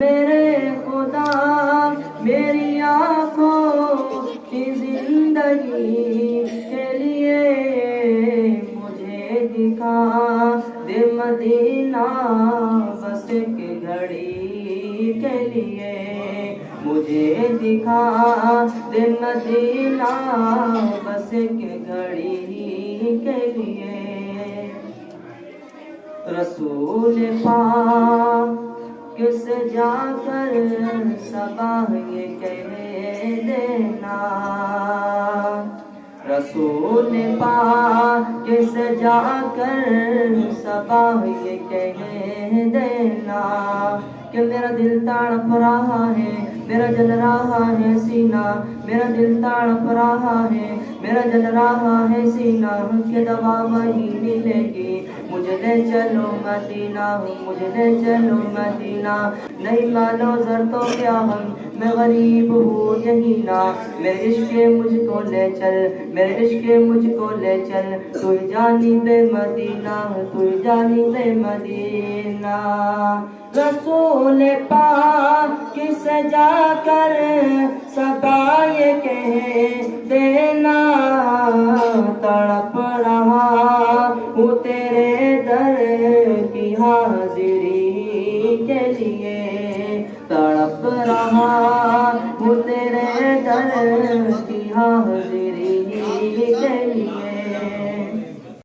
میرے خدا میری آنکھوں کی زندگی کے لیے مجھے دکھا دے مدینہ بس ایک گھڑی کے لیے مجھے دکھا دے مدینہ بس ایک گھڑی کے لیے رسول پاک کس جا کر صبح یہ کہہ دینا رسول پاک کس جا کر صبح یہ کہہ دینا کہ میرا دل تڑپ رہا ہے میرا جل رہا ہے سینہ میرا دل تڑپ رہا ہے میرا جل رہا ہے سینہ کہ دوا وہی ملے گی مجھے لے چلو مدینہ مجھے لے چلو مدینہ نہیں مانو زر تو کیا ہم میں غریب ہوں یہی نا میرے عشق مجھ کو لے چل میرے عشق مجھ کو لے چل تو جانب مدینہ تو جانب مدینہ رسول پاک کس جا کر صبا یہ کہہ دینا تڑپ